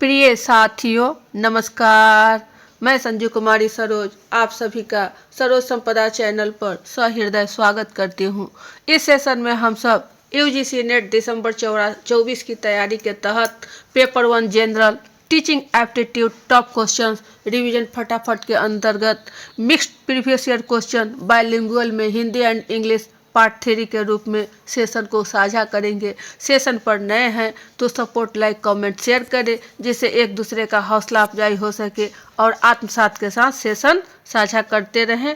प्रिय साथियों नमस्कार। मैं संजू कुमारी सरोज आप सभी का सरोज संपदा चैनल पर सहृदय स्वागत करती हूँ। इस सेशन में हम सब यूजीसी नेट दिसंबर 24 की तैयारी के तहत paper 1 general teaching aptitude top questions revision फटाफट के अंतर्गत mixed previous year question bilingual में हिंदी एंड इंग्लिश पार्ट 3 के रूप में सेशन को साझा करेंगे। सेशन पर नए हैं तो सपोर्ट, लाइक, कमेंट, शेयर करें जिससे एक दूसरे का हौसला अफजाई हो सके और आत्मसात के साथ सेशन साझा करते रहें।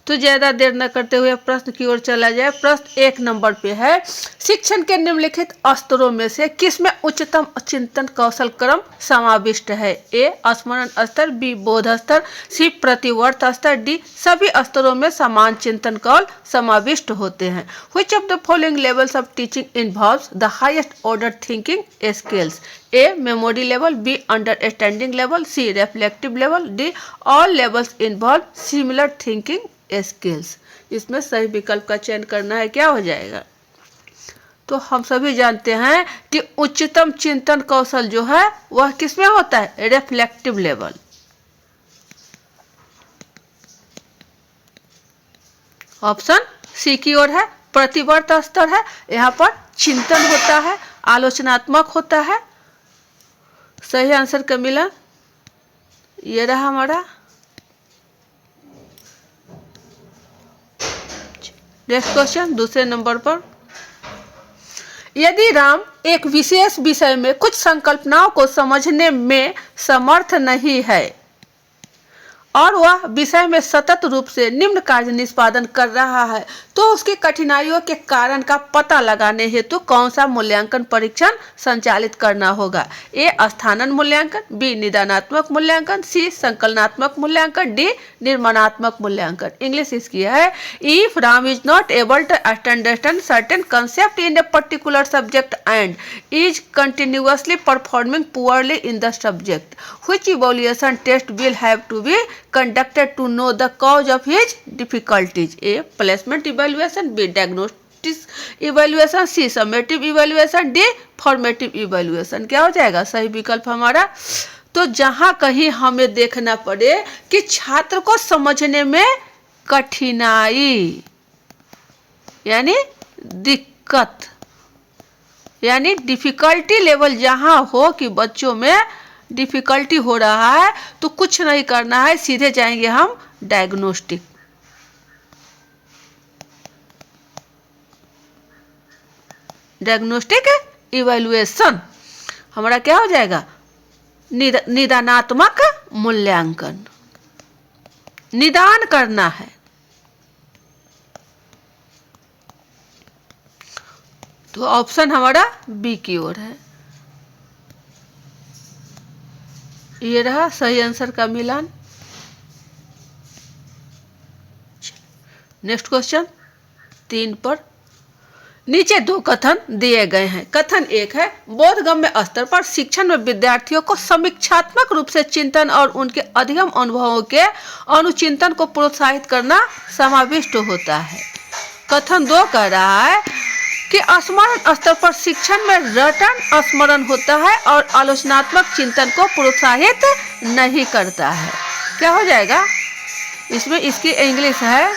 तो ज़्यादा देर न करते हुए प्रश्न की ओर चला जाए। प्रश्न 1 नंबर पे है, शिक्षण के निम्नलिखित स्तरों में से किसमें उच्चतम चिंतन कौशल क्रम समाविष्ट है? ए स्मरण स्तर, बी बोध स्तर, सी प्रतिवर्त स्तर, डी सभी स्तरों में समान चिंतन कौशल समाविष्ट होते हैं। Which of the following levels of teaching involves the highest order thinking skills? A memory level, B understanding level, C reflective level, D all levels involve similar thinking skills। इसमें सही विकल्प का चयन करना है। क्या हो जाएगा? तो हम सभी जानते हैं कि उच्चतम चिंतन कौशल जो है वह किसमें होता है? Reflective level. ऑप्शन सी की ओर है। प्रतिवर्त स्तर है, यहाँ पर चिंतन होता है, आलोचनात्मक होता है। सही आंसर का मिला ये रहा हमारा। नेक्स्ट क्वेश्चन दूसरे नंबर पर, यदि राम एक विशेष विषय में कुछ संकल्पनाओं को समझने में समर्थ नहीं है और वह विषय में सतत रूप से निम्न कार्य निष्पादन कर रहा है तो उसकी कठिनाइयों के कारण का पता लगाने हेतु कौन सा मूल्यांकन परीक्षण संचालित करना होगा? ए स्थानन मूल्यांकन, बी निदानात्मक मूल्यांकन, सी संकलनात्मक मूल्यांकन, डी निर्माणात्मक मूल्यांकन। इंग्लिश इसकी है, if Ram is not able to understand certain concept in a particular subject and is continuously performing poorly in the subject, which evaluation test will have to be conducted to know the cause of his difficulties? A placement evaluation, B diagnostic evaluation, C summative evaluation, D formative evaluation। क्या हो जाएगा सही विकल्प हमारा? तो जहां कहीं हमें देखना पड़े कि छात्र को समझने में कठिनाई यानी दिक्कत यानी डिफिकल्टी लेवल जहां हो कि बच्चों में डिफिकल्टी हो रहा है तो कुछ नहीं करना है, सीधे जाएंगे हम डायग्नोस्टिक। डायग्नोस्टिक इवैल्यूएशन हमारा क्या हो जाएगा? निदानात्मक मूल्यांकन। निदान करना है। तो ऑप्शन हमारा बी की ओर है। ये रहा सही आंसर का मिलान। नेक्स्ट क्वेश्चन 3 पर, नीचे 2 कथन दिए गए हैं। कथन 1 है, बोधगम्य स्तर पर शिक्षण में विद्यार्थियों को समीक्षात्मक रूप से चिंतन और उनके अधिगम अनुभवों के अनुचिंतन को प्रोत्साहित करना समाविष्ट होता है। कथन 2 कह रहा है कि स्मरण स्तर पर शिक्षण में रटन स्मरण होता है और आलोचनात्मक चिंतन को प्रोत्साहित नहीं करता है। क्या हो जाएगा इसमें? इसकी इंग्लिश है,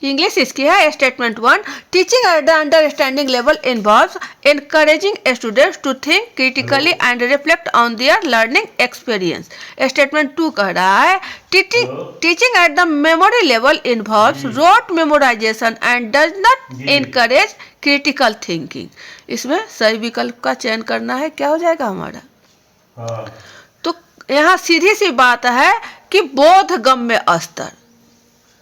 इंग्लिश इसकी है statement 1, teaching at the understanding level involves encouraging students to think critically and reflect on their learning experience। Statement 2 कह रहा है, teaching at the memory level involves rote memorization and does not encourage critical thinking। इसमें सही विकल्प का चयन करना है। क्या हो जाएगा हमारा? तो यहाँ सीधी सी बात है कि बोधगम्य स्तर,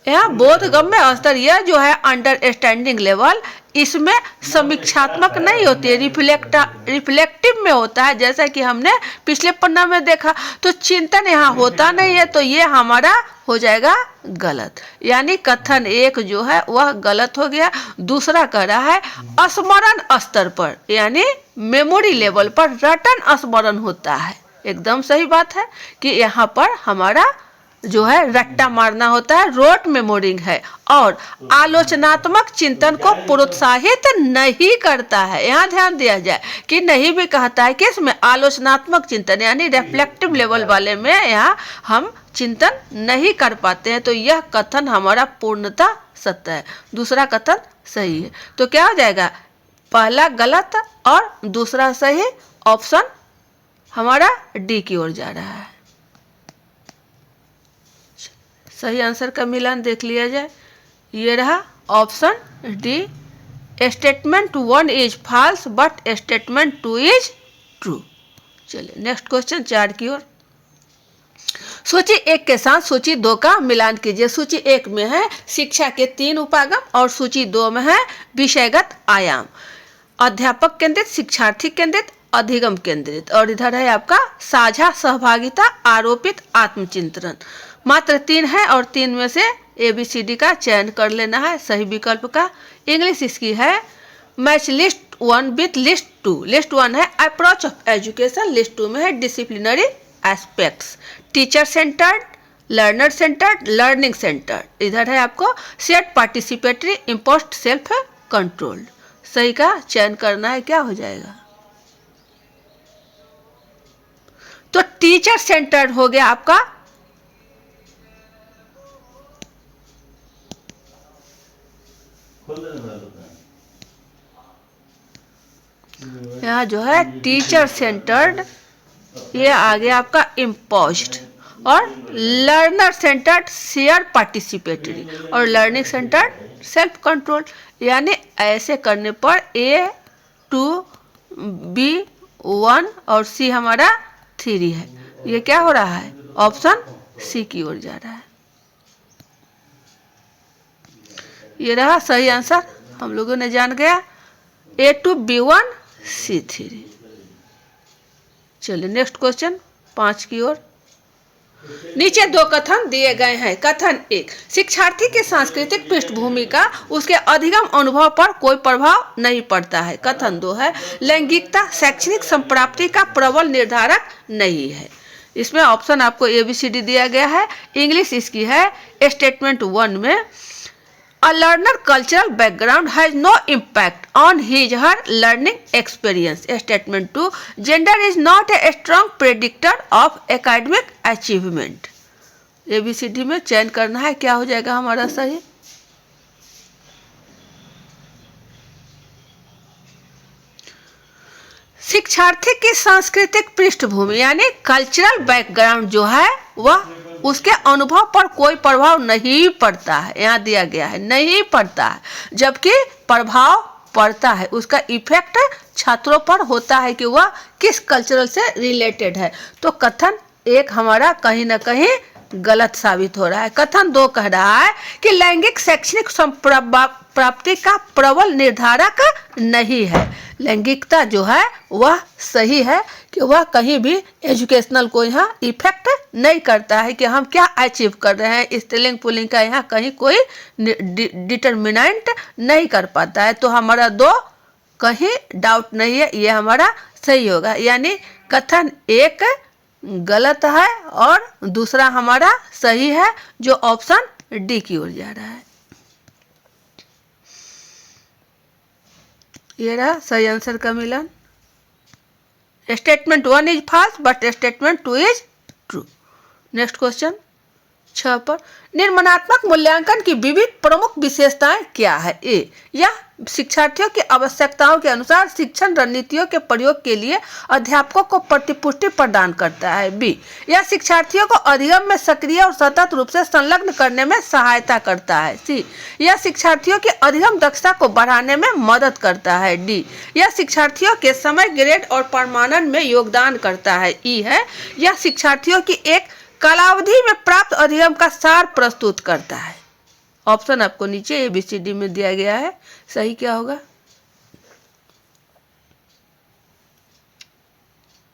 यहाँ बोधगम्य स्तर यह जो है अंडरस्टैंडिंग लेवल, इसमें समीक्षात्मक नहीं होती है, रिफ्लेक्टिव में होता है। जैसा कि हमने पिछले पन्ना में देखा, तो चिंतन यहाँ होता नहीं है, तो ये हमारा हो जाएगा गलत। यानी कथन 1 जो है वह गलत हो गया। दूसरा कह रहा है स्मरण स्तर पर यानी मेमोरी लेवल पर रटन स्मरण होता है। एकदम सही बात है कि यहाँ पर हमारा जो है रट्टा मारना होता है, रोट मेमोरिंग है, और आलोचनात्मक चिंतन को प्रोत्साहित नहीं करता है। यहाँ ध्यान दिया जाए कि नहीं भी कहता है कि इसमें आलोचनात्मक चिंतन यानी रिफ्लेक्टिव लेवल वाले में यहाँ हम चिंतन नहीं कर पाते हैं, तो यह कथन हमारा पूर्णतः सत्य है। दूसरा कथन सही है। तो क्या हो जाएगा, पहला गलत और दूसरा सही, ऑप्शन हमारा डी की ओर जा रहा है। सही आंसर का मिलान देख लिया जाए, ये रहा option D. Statement 1 is false but statement 2 is true. चलिए नेक्स्ट क्वेश्चन 4 की ओर। सूची 1 के साथ सूची 2 का मिलान कीजिए। सूची 1 में है शिक्षा के 3 उपागम और सूची 2 में है विषयगत आयाम, अध्यापक केंद्रित, शिक्षार्थी केंद्रित, अधिगम केंद्रित, और इधर है आपका साझा सहभागिता, आरोपित आत्मचिंतन। मात्र 3 है और 3 में से ABCD का चयन कर लेना है सही विकल्प का। इंग्लिश इसकी है match list 1 with list 2। List 1 है अप्रोच ऑफ एजुकेशन, लिस्ट 2 में है disciplinary aspects, teacher centred, learner centred, learning centred. इधर है आपको set participatory, imposed, self controlled. सही का चयन करना है, क्या हो जाएगा, तो टीचर सेंटर्ड हो गया आपका। यहाँ जो है टीचर सेंटर्ड, ये आ गया आपका इम्पोज्ड, और लर्नर सेंटर्ड शेयर पार्टिसिपेटरी, और लर्निंग सेंटर्ड सेल्फ कंट्रोल। यानी ऐसे करने पर A2 B1 और C हमारा 3 है। ये क्या हो रहा है, ऑप्शन सी की ओर जा रहा है। ये रहा सही आंसर, हम लोगों ने जान गया A2 B1 C3। चलिए नेक्स्ट क्वेश्चन 5 की ओर। नीचे 2 कथन दिए गए हैं। कथन 1, शिक्षार्थी की सांस्कृतिक पृष्ठभूमि का उसके अधिगम अनुभव पर कोई प्रभाव नहीं पड़ता है। कथन 2 है, लैंगिकता शैक्षणिक संप्राप्ति का प्रबल निर्धारक नहीं है। इसमें ऑप्शन आपको ABCD दिया गया है। इंग्लिश इसकी है स्टेटमेंट 1 में A learner cultural background has no impact on his her learning experience. Statement 2, gender is not a strong predictor of academic achievement. ABCD में चयन करना है, क्या हो जाएगा हमारा सही, शिक्षार्थी की सांस्कृतिक पृष्ठभूमि यानी कल्चरल बैकग्राउंड जो है वह उसके अनुभव पर कोई प्रभाव नहीं पड़ता है। यहाँ दिया गया है नहीं पड़ता है, जबकि प्रभाव पड़ता है, उसका इफेक्ट छात्रों पर होता है कि वह किस कल्चरल से रिलेटेड है। तो कथन 1 हमारा कहीं ना कहीं गलत साबित हो रहा है। कथन 2 कह रहा है कि लैंगिक शैक्षणिक प्राप्ति का प्रबल निर्धारक नहीं है। लैंगिकता जो है वह सही है कि वह कहीं भी एजुकेशनल को यहाँ इफेक्ट नहीं करता है कि हम क्या अचीव कर रहे हैं। स्त्रीलिंग पुल्लिंग का यहाँ कहीं कोई डिटर्मिनेंट नहीं कर पाता है। तो हमारा 2 कहीं डाउट नहीं है, ये हमारा सही होगा। यानी कथन 1 गलत है और दूसरा हमारा सही है, जो ऑप्शन डी की ओर जा रहा है। ये रहा सही आंसर का मिलान। Statement 1 is false but statement 2 is true. Next question 6 पर, निर्माणात्मक मूल्यांकन की विविध प्रमुख विशेषताएं क्या है। ए, यह शिक्षार्थियों की आवश्यकताओं के अनुसार शिक्षण रणनीतियों के प्रयोग के लिए अध्यापकों को प्रतिपुष्टि प्रदान करता है। बी, यह शिक्षार्थियों को अधिगम में सक्रिय और सतत रूप से संलग्न करने में सहायता करता है। सी, यह शिक्षार्थियों की अधिगम दक्षता को बढ़ाने में मदद करता है। डी, यह शिक्षार्थियों के समय, ग्रेड और प्रमाणन में योगदान करता है। ई है, यह शिक्षार्थियों की एक कालावधि में प्राप्त अधिगम का सार प्रस्तुत करता है। ऑप्शन आपको नीचे ABCD में दिया गया है, सही क्या होगा।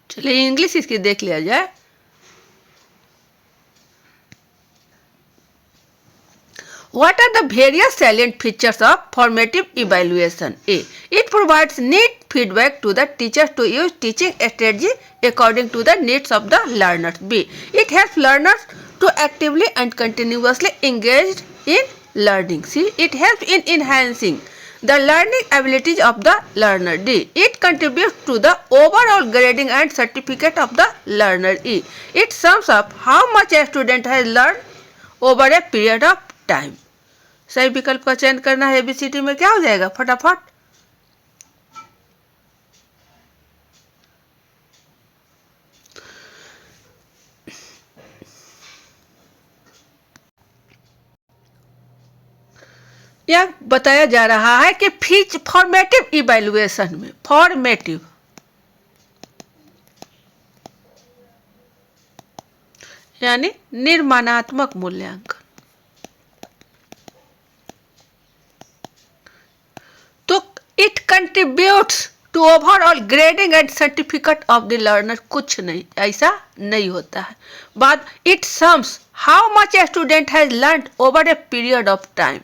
चलिए इंग्लिश इसकी देख लिया जाए। What are the various salient features of formative evaluation? A, it provides neat feedback to the teachers to use teaching strategy according to the needs of the learners. B, it helps learners to actively and continuously engage in learning. See, it helps in enhancing the learning abilities of the learner. D. It contributes to the overall grading and certificate of the learner. E. It sums up how much a student has learned over a period of time. सही विकल्प का चयन करना है। ABCD में क्या हो जाएगा फटाफट? यह बताया जा रहा है कि फॉर्मेटिव इवैल्यूएशन में, फॉर्मेटिव यानी निर्माणात्मक मूल्यांकन, तो it contributes to overall grading and certificate of the learner. कुछ नहीं, ऐसा नहीं होता है। बाद it sums how much a student has learn over a period of time.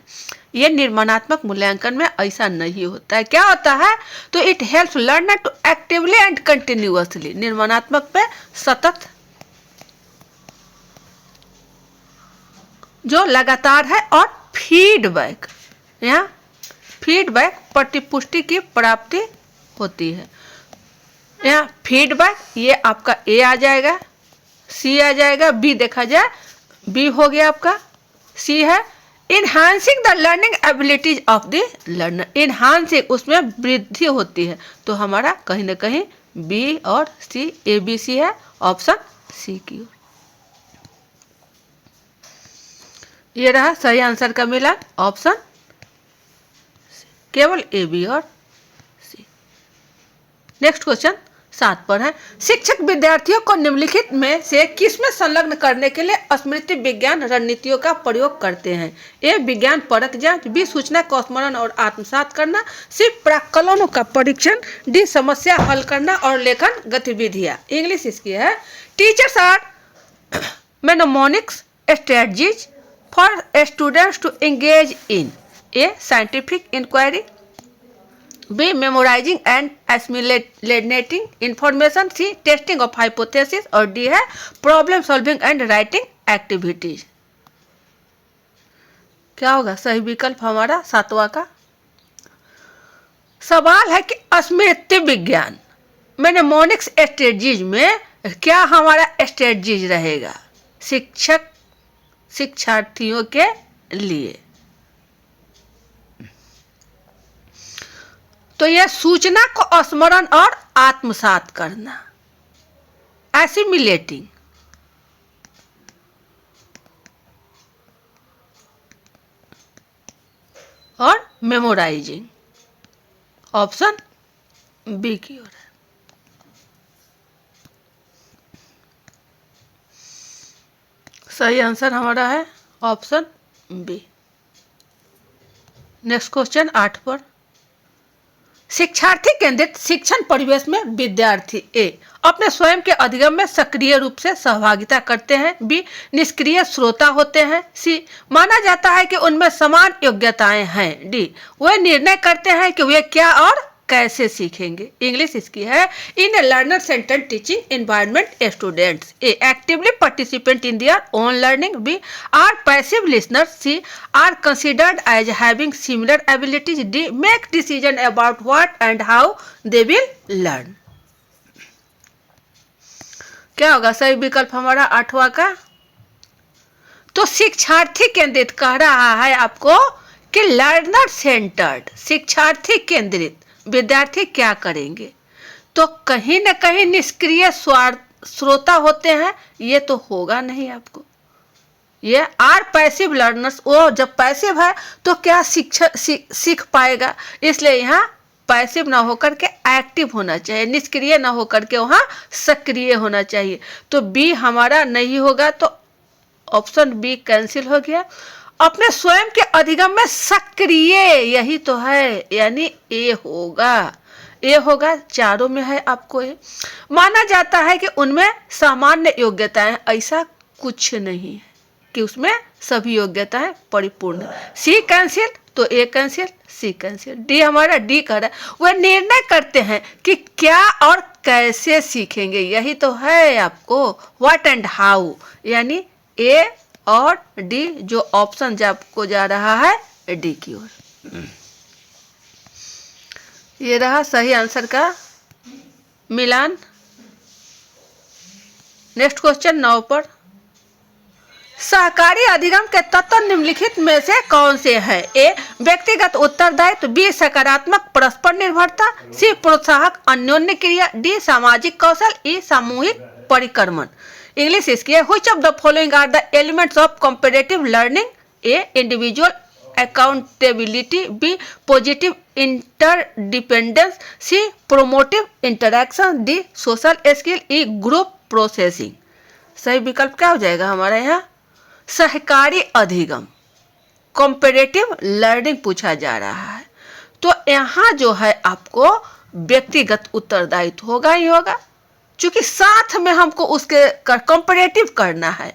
ये निर्माणात्मक मूल्यांकन में ऐसा नहीं होता है। क्या होता है? तो it helps learner to actively and continuously, निर्माणात्मक पे सतत, जो लगातार है, और फीडबैक, यहाँ फीडबैक प्रतिपुष्टि की प्राप्ति होती है। यहाँ फीडबैक, ये आपका ए आ जाएगा, सी आ जाएगा, बी देखा जाए, बी हो गया आपका, सी है enhancing the learning abilities of the learner. Enhancing, उसमें वृद्धि होती है, तो हमारा कहीं ना कहीं बी और सी, ए बी सी है, ऑप्शन सी की ओर। ये रहा सही आंसर का मिला ऑप्शन, केवल ए बी और सी। नेक्स्ट क्वेश्चन 7 पर है, शिक्षक विद्यार्थियों को निम्नलिखित में से किसमें संलग्न करने के लिए स्मृति विज्ञान रणनीतियों का प्रयोग करते हैं? ए विज्ञान परख जांच, बी सूचना को स्मरण और आत्मसात करना, सी प्राक्कलनों का परीक्षण, डी समस्या हल करना और लेखन गतिविधियां। इंग्लिश इसकी है, teachers are mnemonics strategies for students to engage in a scientific inquiry, B. Memorizing and assimilating information, C. Testing of hypothesis, और D है problem solving and writing activities। क्या होगा सही विकल्प हमारा 7वां का? सवाल है कि स्मृति विज्ञान मेनेमोनिक्स स्ट्रेटजीज में क्या हमारा स्ट्रेटजीज रहेगा शिक्षक शिक्षार्थियों के लिए? तो यह सूचना को स्मरण और आत्मसात करना, एसिमिलेटिंग, और मेमोराइजिंग, ऑप्शन बी की ओर है। सही आंसर हमारा है ऑप्शन बी। नेक्स्ट क्वेश्चन 8 पर, शिक्षार्थी केंद्रित शिक्षण परिवेश में विद्यार्थी ए अपने स्वयं के अधिगम में सक्रिय रूप से सहभागिता करते हैं, बी निष्क्रिय श्रोता होते हैं, सी माना जाता है कि उनमें समान योग्यताएं हैं, डी वे निर्णय करते हैं कि वे क्या और कैसे सीखेंगे। इंग्लिश इसकी है, in a learner centered teaching environment students a actively participant in their own learning, B are passive listener, C are considered as having similar abilities, D make decision about what and how they will learn. क्या होगा सही विकल्प हमारा 8वां का? तो शिक्षार्थी केंद्रित कह रहा है आपको कि लर्नर सेंटर्ड, शिक्षार्थी केंद्रित, विद्यार्थी क्या करेंगे? तो कहीं ना कहीं निष्क्रिय श्रोता होते हैं, ये तो होगा नहीं आपको। ये आर पैसिव लर्नर्स, वो जब पैसिव है तो क्या सीख पाएगा, इसलिए यहाँ पैसिव ना होकर के एक्टिव होना चाहिए, निष्क्रिय ना होकर के वहाँ सक्रिय होना चाहिए। तो बी हमारा नहीं होगा, तो ऑप्शन बी कैंसिल हो गया। अपने स्वयं के अधिगम में सक्रिय, यही तो है, यानी ए होगा, ए होगा, चारों में है आपको ए। माना जाता है कि उनमें सामान्य योग्यताएं, ऐसा कुछ नहीं है कि उसमें सभी योग्यताएं परिपूर्ण। सी कैंसिल, तो ए कैंसिल, सी कैंसिल, डी हमारा डी कर रहा है, वह निर्णय करते हैं कि क्या और कैसे सीखेंगे, यही तो है आपको, व्हाट एंड हाउ, यानी ए और डी, जो ऑप्शन आपको जा रहा है डी की ओर। ये रहा सही आंसर का मिलान। नेक्स्ट क्वेश्चन 9 पर, सहकारी अधिगम के तत्व निम्नलिखित में से कौन से हैं? ए व्यक्तिगत उत्तरदायित्व, बी सकारात्मक परस्पर निर्भरता, सी प्रोत्साहक अन्योन्य क्रिया, डी सामाजिक कौशल, ई सामूहिक परिक्रमण। इंग्लिश इसकी है, which of the following are the elements of competitive learning? A individual accountability, B positive interdependence, C promotive interaction, D social skill, E group processing. सही विकल्प क्या हो जाएगा हमारे यहाँ? सहकारी अधिगम, कॉम्पिटिटिव लर्निंग पूछा जा रहा है, तो यहाँ जो है आपको व्यक्तिगत उत्तरदायित्व होगा ही होगा, क्योंकि साथ में हमको उसके कॉम्पिटिटिव करना है।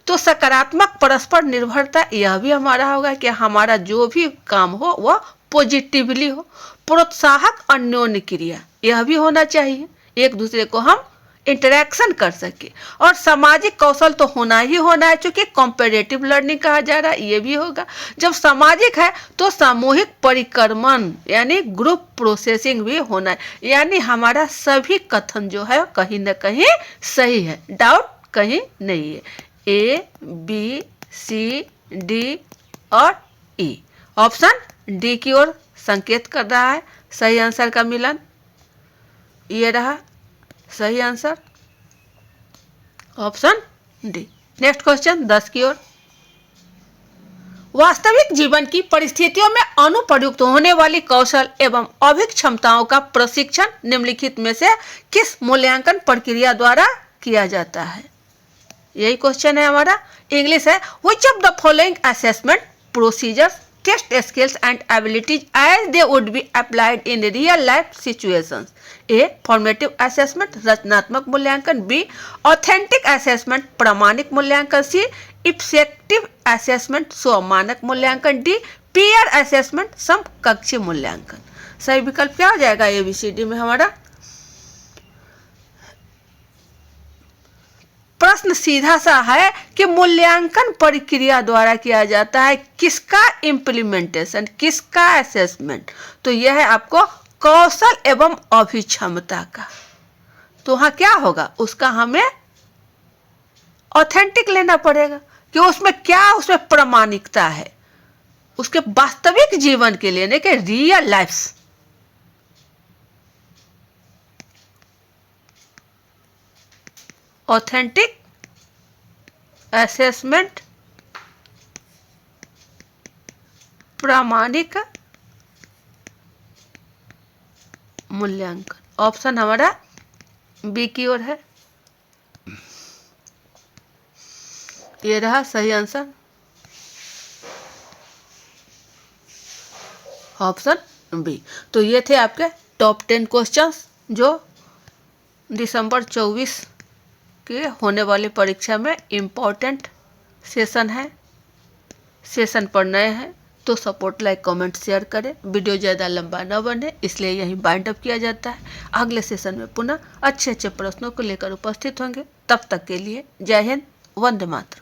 तो सकारात्मक परस्पर निर्भरता यह भी हमारा होगा कि हमारा जो भी काम हो वह पॉजिटिवली हो। प्रोत्साहक अन्योन्य क्रिया यह भी होना चाहिए, एक दूसरे को हम इंटरेक्शन कर सके। और सामाजिक कौशल तो होना ही होना है, क्योंकि कॉम्पिटिटिव लर्निंग कहा जा रहा है, ये भी होगा। जब सामाजिक है तो सामूहिक परिक्रमण यानी ग्रुप प्रोसेसिंग भी होना है। यानी हमारा सभी कथन जो है कहीं ना कहीं सही है, डाउट कहीं नहीं है। ए बी सी डी और ई, ऑप्शन डी की ओर संकेत कर रहा है सही आंसर का मिलन। ये रहा सही answer, option D. Next question 10 की ओर, वास्तविक जीवन की परिस्थितियों में अनुप्रयुक्त होने वाली कौशल एवं अभिक क्षमताओं का प्रशिक्षण निम्नलिखित में से किस मूल्यांकन प्रक्रिया द्वारा किया जाता है? यही क्वेश्चन है हमारा। इंग्लिश है, which of the following assessment procedures test skills and abilities as they would be applied in real life situations? A formative assessment रचनात्मक मूल्यांकन, बी ऑथेंटिक असेसमेंट प्रामाणिक मूल्यांकन, सी इफेक्टिव असेसमेंट स्वमानक मूल्यांकन, डी पीयर असेसमेंट समकक्षी मूल्यांकन। सही विकल्प क्या हो जाएगा एबीसीडी में हमारा? प्रश्न सीधा सा है कि मूल्यांकन प्रक्रिया द्वारा किया जाता है किसका इम्प्लीमेंटेशन, किसका असेसमेंट? तो यह है आपको कौशल एवं अभिक्षमता का। तो वहां क्या होगा, उसका हमें ऑथेंटिक लेना पड़ेगा कि उसमें क्या, उसमें प्रामाणिकता है उसके वास्तविक जीवन के लिए, नहीं कि रियल लाइफ। ऑथेंटिक असेसमेंट प्रामाणिक मूल्यांकन, ऑप्शन हमारा बी की ओर है। ये रहा सही आंसर, ऑप्शन बी। तो ये थे आपके टॉप 10 क्वेश्चंस जो दिसंबर 24 के होने वाली परीक्षा में इम्पोर्टेंट सेशन है। सेशन पर नए हैं तो सपोर्ट, लाइक, कमेंट, शेयर करें। वीडियो ज़्यादा लंबा न बने इसलिए यही बाइंड अप किया जाता है। अगले सेशन में पुनः अच्छे अच्छे प्रश्नों को लेकर उपस्थित होंगे। तब तक के लिए जय हिंद, वंदे मातरम।